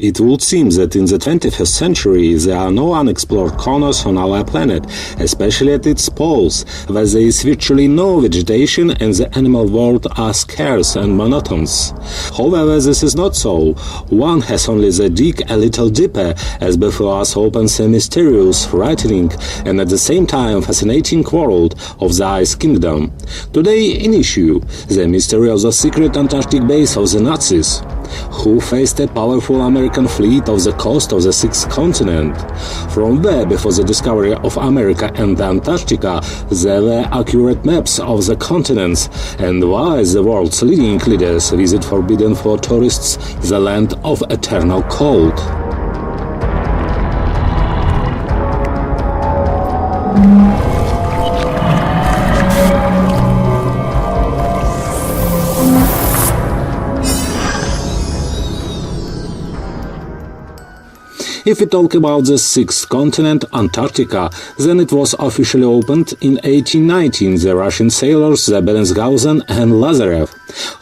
It would seem that in the 21st century there are no unexplored corners on our planet, especially at its poles, where there is virtually no vegetation and the animal world are scarce and monotonous. However, this is not so. One has only to dig a little deeper, as before us opens a mysterious, frightening, and at the same time fascinating world of the Ice Kingdom. Today in issue, the mystery of the secret Antarctic base of the Nazis, who faced a powerful American fleet off the coast of the sixth continent. From there, before the discovery of America and Antarctica, there were accurate maps of the continents, and why the world's leading leaders visit forbidden for tourists the land of eternal cold. If we talk about the sixth continent, Antarctica, then it was officially opened in 1819 the Russian sailors Bellingshausen and Lazarev.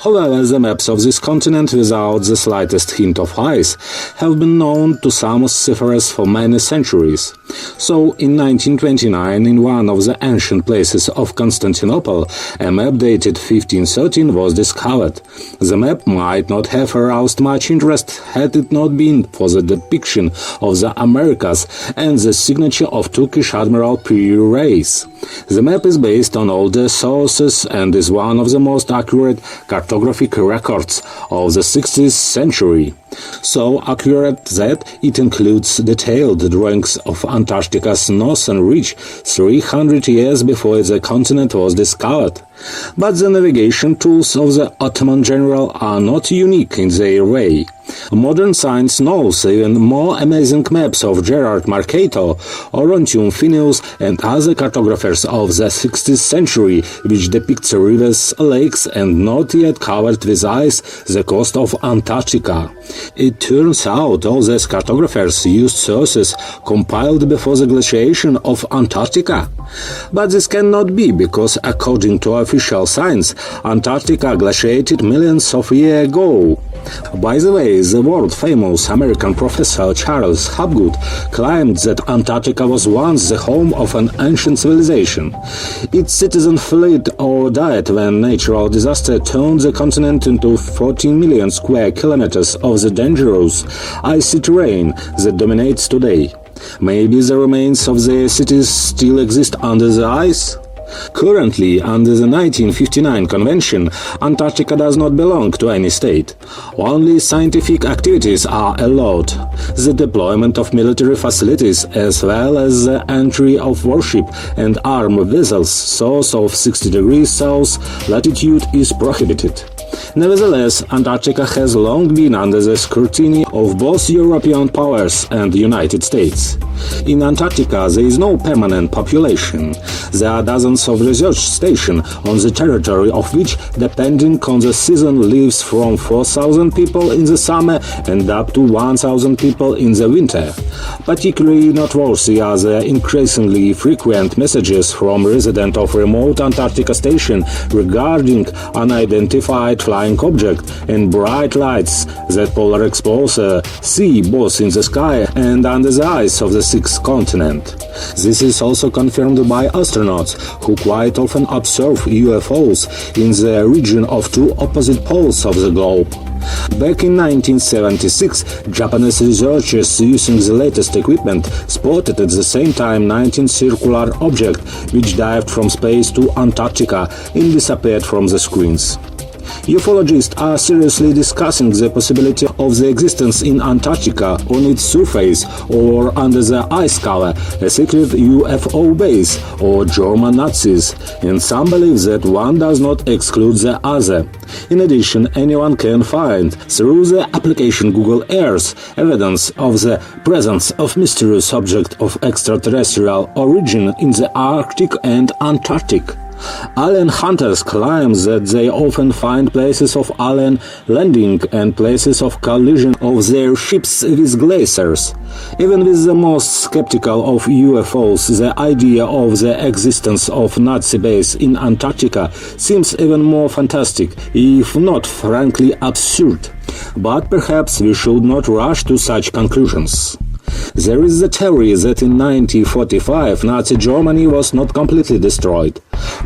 However, the maps of this continent without the slightest hint of ice have been known to some seafarers for many centuries. So, in 1929, in one of the ancient places of Constantinople, a map dated 1513 was discovered. The map might not have aroused much interest had it not been for the depiction of the Americas and the signature of Turkish Admiral P. Reis. The map is based on older sources and is one of the most accurate cartographic records of the 16th century. So accurate that it includes detailed drawings of Antarctica's northern ridge 300 years before the continent was discovered. But the navigation tools of the Ottoman general are not unique in their way. Modern science knows even more amazing maps of Gerard Mercator, Orontium Phineus and other cartographers of the 16th century, which depicts rivers, lakes and not yet covered with ice the coast of Antarctica. It turns out all these cartographers used sources compiled before the glaciation of Antarctica. But this cannot be, because according to official science, Antarctica glaciated millions of years ago. By the way, the world-famous American professor Charles Hapgood claimed that Antarctica was once the home of an ancient civilization. Its citizens fled or died when natural disaster turned the continent into 14 million square kilometers of the dangerous, icy terrain that dominates today. Maybe the remains of their cities still exist under the ice? Currently, under the 1959 Convention, Antarctica does not belong to any state. Only scientific activities are allowed. The deployment of military facilities, as well as the entry of warship and armed vessels south of 60 degrees south latitude is prohibited. Nevertheless, Antarctica has long been under the scrutiny of both European powers and the United States. In Antarctica there is no permanent population. There are dozens of research stations on the territory of which, depending on the season, lives from 4,000 people in the summer and up to 1,000 people in the winter. Particularly noteworthy are the increasingly frequent messages from residents of remote Antarctica station regarding unidentified flying object and bright lights that polar explorers see both in the sky and under the ice of the sixth continent. This is also confirmed by astronauts, who quite often observe UFOs in the region of two opposite poles of the globe. Back in 1976, Japanese researchers using the latest equipment spotted at the same time 19 circular object which dived from space to Antarctica and disappeared from the screens. Ufologists are seriously discussing the possibility of the existence in Antarctica, on its surface or under the ice cover, a secret UFO base or German Nazis, and some believe that one does not exclude the other. In addition, anyone can find, through the application Google Earth, evidence of the presence of mysterious objects of extraterrestrial origin in the Arctic and Antarctic. Alien hunters claim that they often find places of alien landing and places of collision of their ships with glaciers. Even with the most skeptical of UFOs, the idea of the existence of Nazi base in Antarctica seems even more fantastic, if not frankly absurd. But perhaps we should not rush to such conclusions. There is the theory that in 1945 Nazi Germany was not completely destroyed.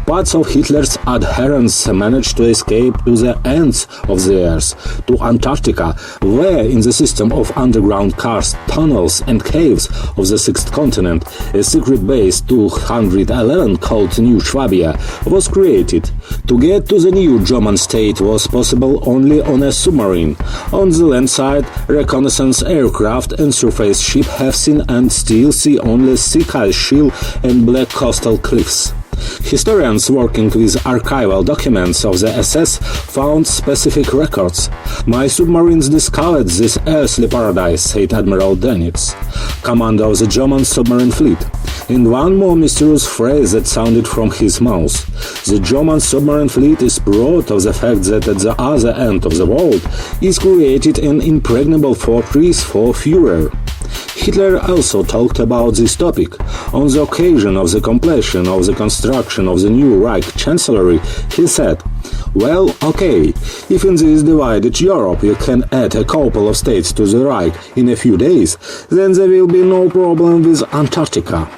Parts of Hitler's adherents managed to escape to the ends of the earth, to Antarctica, where in the system of underground cars, tunnels and caves of the sixth continent, a secret base 211 called New Swabia was created. To get to the new German state was possible only on a submarine. On the land side, reconnaissance aircraft and surface ship have seen and still see only thick ice shield and black coastal cliffs. Historians working with archival documents of the SS found specific records. "My submarines discovered this earthly paradise," said Admiral Dönitz, commander of the German submarine fleet. In one more mysterious phrase that sounded from his mouth, the German submarine fleet is proud of the fact that at the other end of the world is created an impregnable fortress for Führer. Hitler also talked about this topic. On the occasion of the completion of the construction of the new Reich Chancellery, he said, "Well, okay, if in this divided Europe you can add a couple of states to the Reich in a few days, then there will be no problem with Antarctica."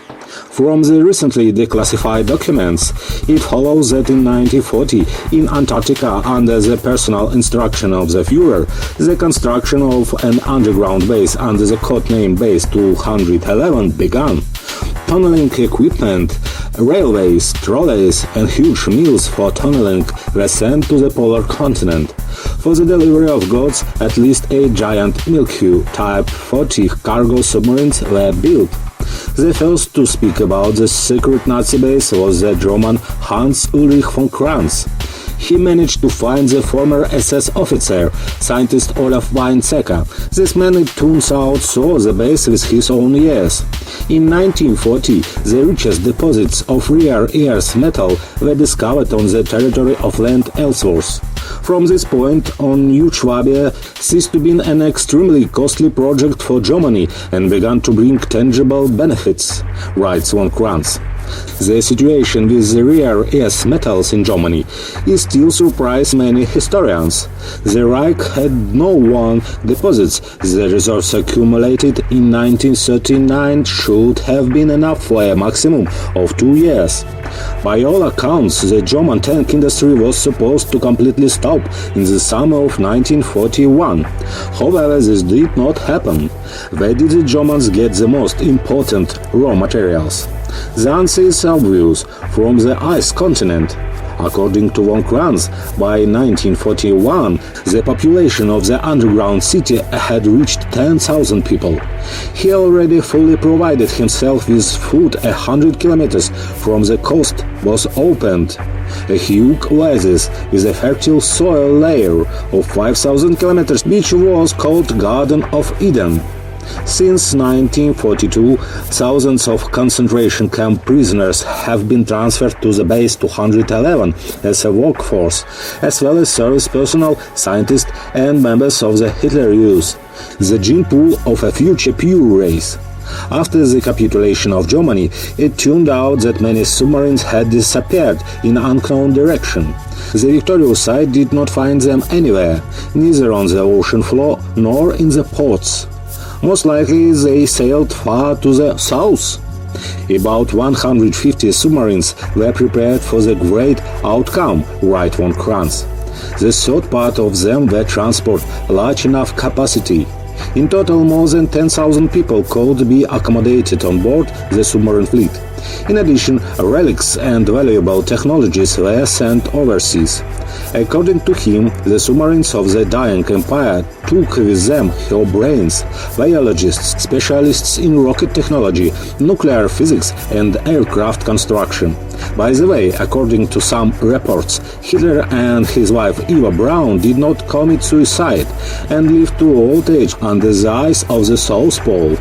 From the recently declassified documents, it follows that in 1940, in Antarctica, under the personal instruction of the Führer, the construction of an underground base under the codename Base 211 began. Tunneling equipment, railways, trolleys, and huge mills for tunneling were sent to the polar continent. For the delivery of goods, at least 8 giant Milky Type 40 cargo submarines were built. The first to speak about the secret Nazi base was the German Hans Ulrich von Kranz. He managed to find the former SS officer, scientist Olaf Weizsäcker. This man, it turns out, saw the base with his own ears. In 1940, the richest deposits of rare earth metal were discovered on the territory of land Ellsworth. From this point on, New Swabia ceased to be an extremely costly project for Germany and began to bring tangible benefits, writes von Kranz. The situation with the rare earth metals in Germany is still surprising many historians. The Reich had no one deposits. The resource accumulated in 1939 should have been enough for a maximum of 2 years. By all accounts, the German tank industry was supposed to completely stop in the summer of 1941. However, this did not happen. Where did the Germans get the most important raw materials? The answer is obvious: from the ice continent. According to von Kranz, by 1941, the population of the underground city had reached 10,000 people. He already fully provided himself with food. 100 kilometers from the coast was opened. A huge oasis with a fertile soil layer of 5,000 kilometers, which was called Garden of Eden. Since 1942, thousands of concentration camp prisoners have been transferred to the base 211 as a workforce, as well as service personnel, scientists and members of the Hitler Youth, the gene pool of a future pure race. After the capitulation of Germany, it turned out that many submarines had disappeared in unknown direction. The victorious side did not find them anywhere, neither on the ocean floor nor in the ports. Most likely they sailed far to the south. About 150 submarines were prepared for the great outcome, writes von Kranz. The third part of them were transport large enough capacity. In total, more than 10,000 people could be accommodated on board the submarine fleet. In addition, relics and valuable technologies were sent overseas. According to him, the submarines of the dying empire took with them her brains, biologists, specialists in rocket technology, nuclear physics and aircraft construction. By the way, according to some reports, Hitler and his wife Eva Braun did not commit suicide and lived to old age under the ice of the South Pole.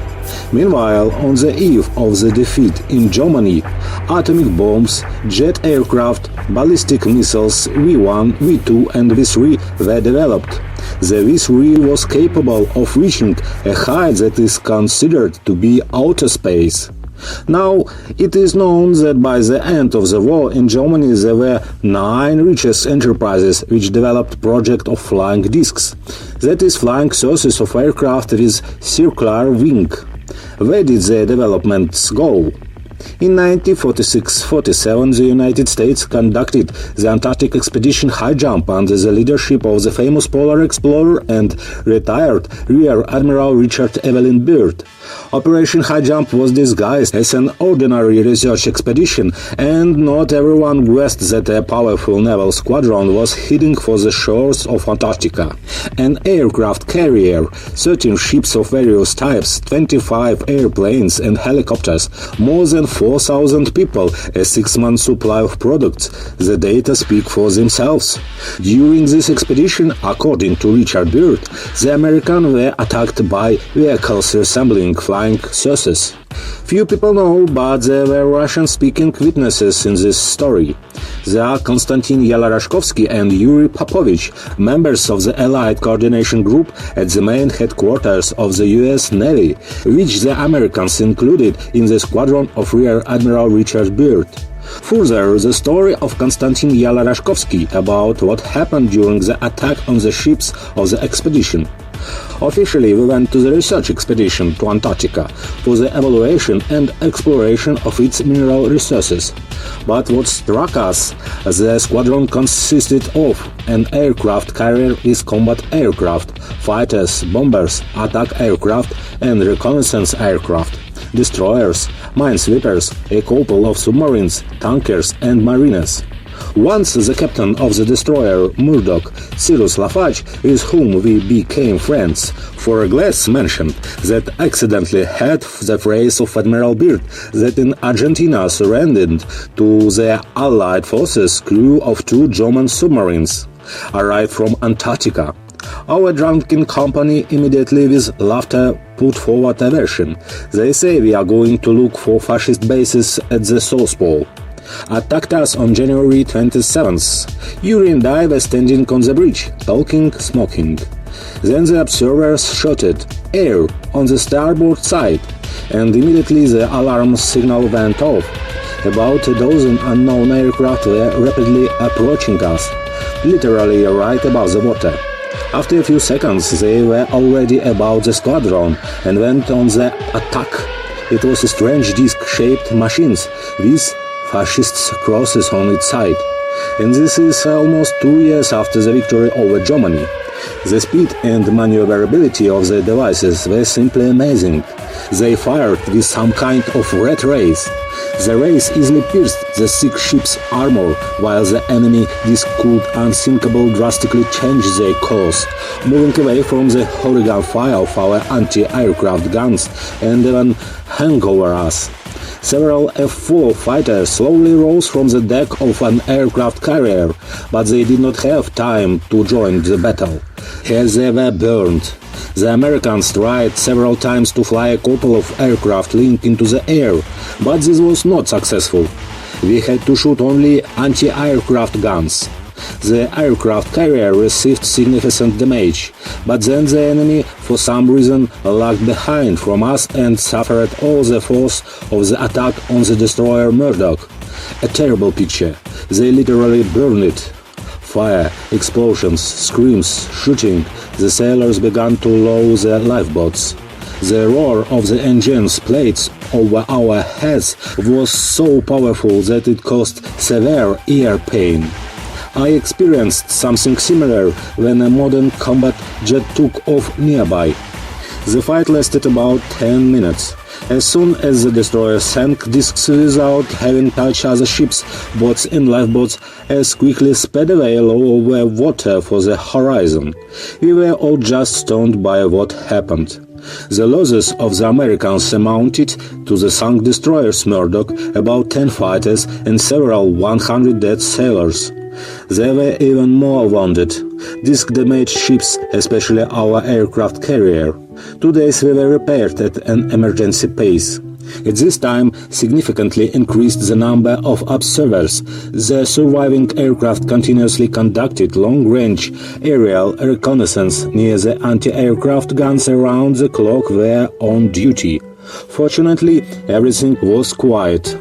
Meanwhile, on the eve of the defeat in Germany, atomic bombs, jet aircraft, ballistic missiles V-1, V-2 and V-3 were developed. The V-3 was capable of reaching a height that is considered to be outer space. Now, it is known that by the end of the war in Germany there were 9 research enterprises which developed project of flying discs, that is, flying surfaces of aircraft with circular wing. Where did the developments go? In 1946-47, the United States conducted the Antarctic expedition high jump under the leadership of the famous polar explorer and retired Rear Admiral Richard Evelyn Byrd. Operation High Jump was disguised as an ordinary research expedition, and not everyone guessed that a powerful naval squadron was heading for the shores of Antarctica. An aircraft carrier, 13 ships of various types, 25 airplanes and helicopters, more than 4,000 people, a 6-month supply of products. The data speak for themselves. During this expedition, according to Richard Byrd, the Americans were attacked by vehicles resembling flying saucers. Few people know, but there were Russian-speaking witnesses in this story. They are Konstantin Yalarashkovsky and Yuri Popovich, members of the Allied Coordination Group at the main headquarters of the US Navy, which the Americans included in the squadron of Rear Admiral Richard Byrd. Further, the story of Konstantin Yalarashkovsky about what happened during the attack on the ships of the expedition. Officially, we went to the research expedition to Antarctica for the evaluation and exploration of its mineral resources. But what struck us, the squadron consisted of an aircraft carrier with combat aircraft, fighters, bombers, attack aircraft and reconnaissance aircraft, destroyers, minesweepers, a couple of submarines, tankers and marines. Once the captain of the destroyer Murdoch, Cyrus Lafarge, with whom we became friends, for a glass mentioned that accidentally had the phrase of Admiral Byrd that in Argentina surrendered to the Allied forces crew of 2 German submarines, arrived from Antarctica. Our drunken company immediately with laughter put forward a version. They say we are going to look for fascist bases at the South Pole. Attacked us on January 27th. Yuri and I were standing on the bridge, talking, smoking. Then the observers shouted, "Air!" on the starboard side, and immediately the alarm signal went off. About a dozen unknown aircraft were rapidly approaching us, literally right above the water. After a few seconds, they were already about the squadron and went on the attack. It was a strange disc-shaped machine with fascist crosses on its side. And this is almost 2 years after the victory over Germany. The speed and maneuverability of the devices were simply amazing. They fired with some kind of red rays. The rays easily pierced the 6 ships' armor, while the enemy disc could unsinkable drastically change their course, moving away from the horizontal fire of our anti-aircraft guns and even hang over us. Several F-4 fighters slowly rose from the deck of an aircraft carrier, but they did not have time to join the battle, as they were burned. The Americans tried several times to fly a couple of aircraft linked into the air, but this was not successful. We had to shoot only anti-aircraft guns. The aircraft carrier received significant damage, but then the enemy, for some reason, lagged behind from us and suffered all the force of the attack on the destroyer Murdoch. A terrible picture. They literally burned it. Fire, explosions, screams, shooting. The sailors began to lower their lifeboats. The roar of the engines plates over our heads was so powerful that it caused severe ear pain. I experienced something similar when a modern combat jet took off nearby. The fight lasted about 10 minutes. As soon as the destroyer sank, discs without having touched other ships, boats and lifeboats as quickly sped away over water for the horizon. We were all just stunned by what happened. The losses of the Americans amounted to the sunk destroyers Murdoch, about 10 fighters and several 100 dead sailors. There were even more wounded. Disc-damaged ships, especially our aircraft carrier. 2 days we were repaired at an emergency pace. At this time, significantly increased the number of observers. The surviving aircraft continuously conducted long-range aerial reconnaissance near the anti-aircraft guns around the clock were on duty. Fortunately, everything was quiet.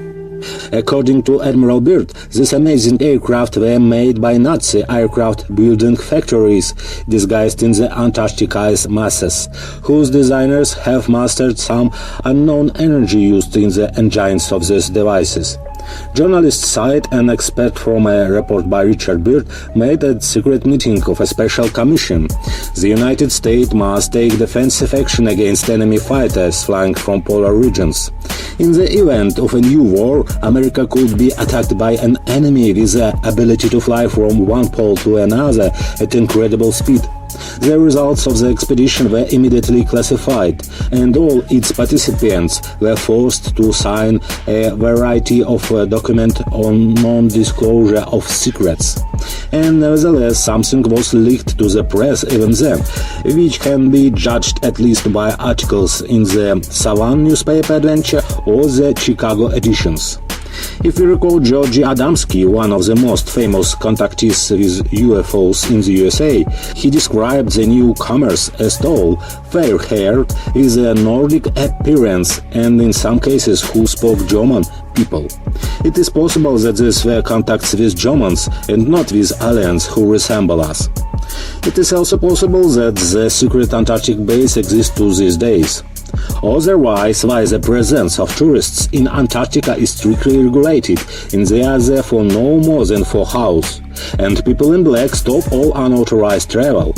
According to Admiral Byrd, these amazing aircraft were made by Nazi aircraft building factories, disguised in the Antarctic ice masses, whose designers have mastered some unknown energy used in the engines of these devices. Journalists cite an expert from a report by Richard Byrd made at a secret meeting of a special commission. The United States must take defensive action against enemy fighters flying from polar regions. In the event of a new war, America could be attacked by an enemy with the ability to fly from one pole to another at incredible speed. The results of the expedition were immediately classified, and all its participants were forced to sign a variety of documents on non-disclosure of secrets. And nevertheless, something was leaked to the press even then, which can be judged at least by articles in the Savannah newspaper Adventure or the Chicago editions. If we recall Georgi Adamski, one of the most famous contactees with UFOs in the USA, he described the newcomers as tall, fair-haired, with a Nordic appearance and in some cases who spoke German people. It is possible that these were contacts with Germans and not with aliens who resemble us. It is also possible that the secret Antarctic base exists to these days. Otherwise, why the presence of tourists in Antarctica is strictly regulated, and they are there for no more than 4 hours, and people in black stop all unauthorized travel.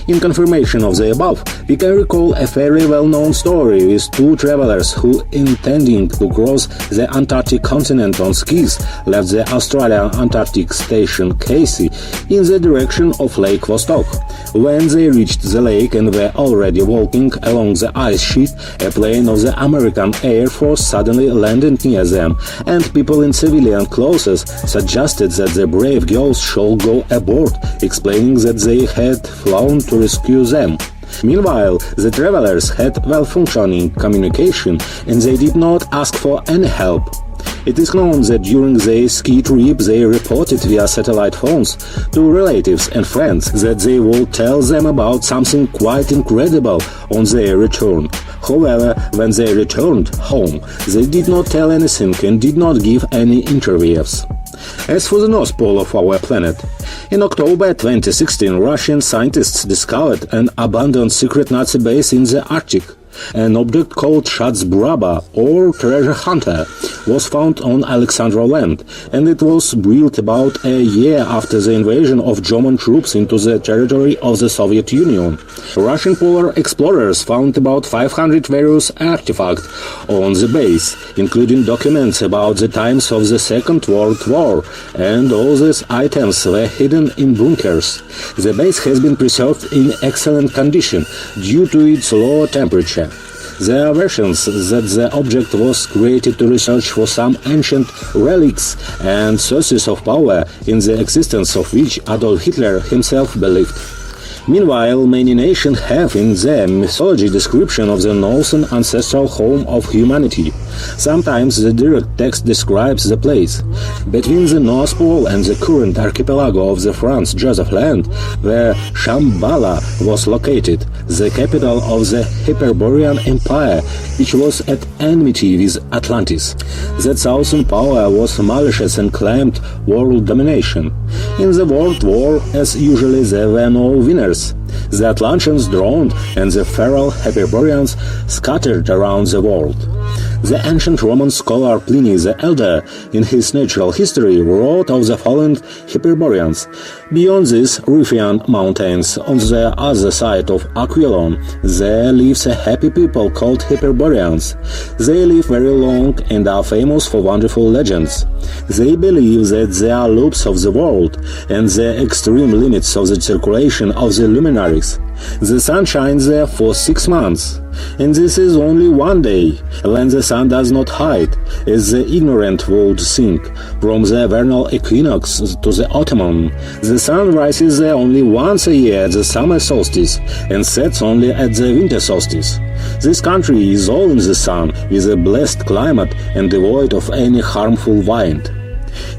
In confirmation of the above, we can recall a very well-known story with 2 travelers who, intending to cross the Antarctic continent on skis, left the Australian Antarctic station Casey in the direction of Lake Vostok. When they reached the lake and were already walking along the ice sheet, a plane of the American Air Force suddenly landed near them, and people in civilian clothes suggested that the brave girls should go aboard, explaining that they had flown to rescue them. Meanwhile, the travelers had well-functioning communication, and they did not ask for any help. It is known that during their ski trip they reported via satellite phones to relatives and friends that they would tell them about something quite incredible on their return. However, when they returned home, they did not tell anything and did not give any interviews. As for the North Pole of our planet, in October 2016, Russian scientists discovered an abandoned secret Nazi base in the Arctic. An object called Shazbraba, or Treasure Hunter, was found on Alexandra Land, and it was built about a year after the invasion of German troops into the territory of the Soviet Union. Russian polar explorers found about 500 various artifacts on the base, including documents about the times of the Second World War, and all these items were hidden in bunkers. The base has been preserved in excellent condition due to its low temperature. There are versions that the object was created to research for some ancient relics and sources of power in the existence of which Adolf Hitler himself believed. Meanwhile, many nations have in their mythology description of the Northern ancestral home of humanity. Sometimes the direct text describes the place. Between the North Pole and the current archipelago of the Franz Joseph Land, where Shambhala was located, the capital of the Hyperborean Empire, which was at enmity with Atlantis. That southern power was malicious and claimed world domination. In the World War, as usually, there were no winners. The Atlanteans drowned and the feral Hyperboreans scattered around the world. The ancient Roman scholar Pliny the Elder, in his Natural History, wrote of the following Hyperboreans. Beyond these Riphean mountains, on the other side of Aquilon, there lives a happy people called Hyperboreans. They live very long and are famous for wonderful legends. They believe that they are loops of the world and the extreme limits of the circulation of the luminaries. The sun shines there for 6 months, and this is only one day, when the sun does not hide, as the ignorant would think. From the vernal equinox to the autumn, the sun rises there only once a year at the summer solstice, and sets only at the winter solstice. This country is all in the sun, with a blessed climate and devoid of any harmful wind.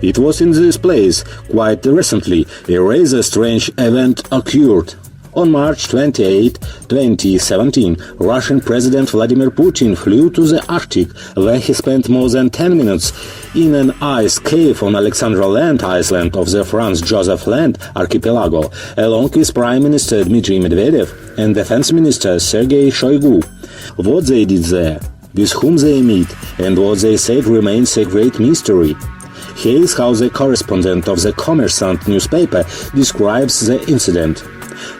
It was in this place, quite recently, a rather strange event occurred. On March 28, 2017, Russian President Vladimir Putin flew to the Arctic, where he spent more than 10 minutes in an ice cave on Alexandra Land Island of the Franz Joseph Land archipelago, along with Prime Minister Dmitry Medvedev and Defense Minister Sergei Shoigu. What they did there, with whom they meet, and what they said remains a great mystery. Here is how the correspondent of the Kommersant newspaper describes the incident.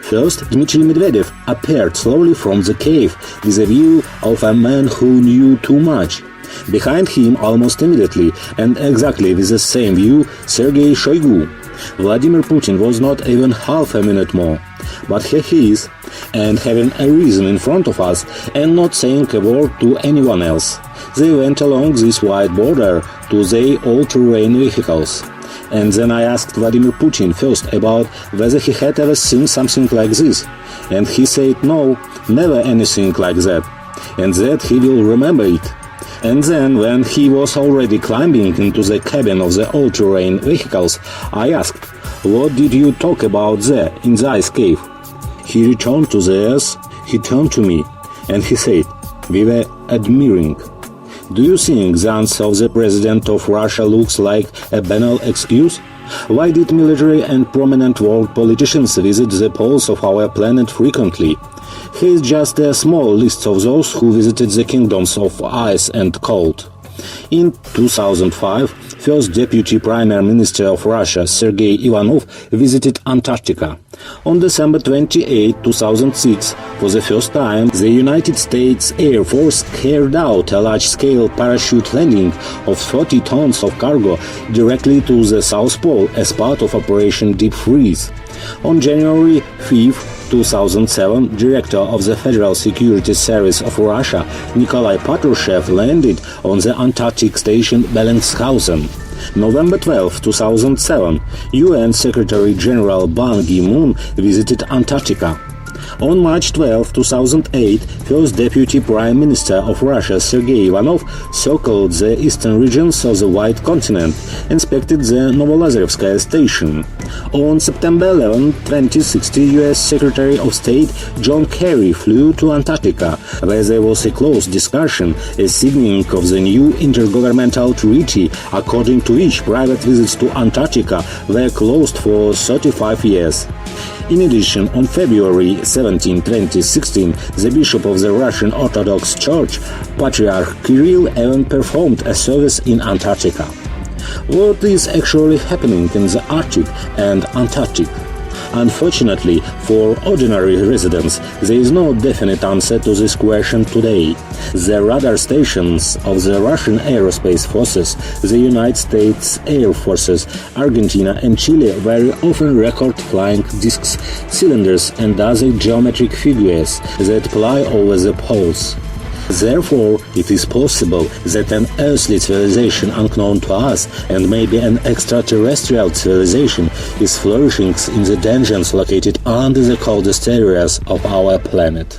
First, Dmitry Medvedev appeared slowly from the cave with a view of a man who knew too much. Behind him, almost immediately, and exactly with the same view, Sergei Shoigu. Vladimir Putin was not even half a minute more. But here he is, and having a reason in front of us, and not saying a word to anyone else. They went along this wide border to their all-terrain vehicles. And then I asked Vladimir Putin first about whether he had ever seen something like this. And he said no, never anything like that. And that he will remember it. And then, when he was already climbing into the cabin of the all-terrain vehicles, I asked, "What did you talk about there in the ice cave?" He returned to the earth, he turned to me, and he said, "We were admiring." Do you think the answer of the President of Russia looks like a banal excuse? Why did military and prominent world politicians visit the poles of our planet frequently? Here is just a small list of those who visited the kingdoms of ice and cold. In 2005, first Deputy Prime Minister of Russia Sergei Ivanov visited Antarctica. On December 28, 2006, for the first time, the United States Air Force carried out a large-scale parachute landing of 30 tons of cargo directly to the South Pole as part of Operation Deep Freeze. On January 5, 2007, Director of the Federal Security Service of Russia, Nikolai Patrushev, landed on the Antarctic station Bellingshausen. November 12, 2007, UN Secretary-General Ban Ki-moon visited Antarctica. On March 12, 2008, First Deputy Prime Minister of Russia Sergei Ivanov circled the eastern regions of the White Continent, inspected the Novolazarevskaya station. On September 11, 2016, U.S. Secretary of State John Kerry flew to Antarctica, where there was a close discussion, a signing of the new intergovernmental treaty, according to which private visits to Antarctica were closed for 35 years. In addition, on February 17, 2016, the Bishop of the Russian Orthodox Church, Patriarch Kirill, even performed a service in Antarctica. What is actually happening in the Arctic and Antarctic? Unfortunately, for ordinary residents, there is no definite answer to this question today. The radar stations of the Russian Aerospace Forces, the United States Air Forces, Argentina and Chile very often record flying discs, cylinders and other geometric figures that fly over the poles. Therefore, it is possible that an earthly civilization unknown to us, and maybe an extraterrestrial civilization, is flourishing in the dungeons located under the coldest areas of our planet.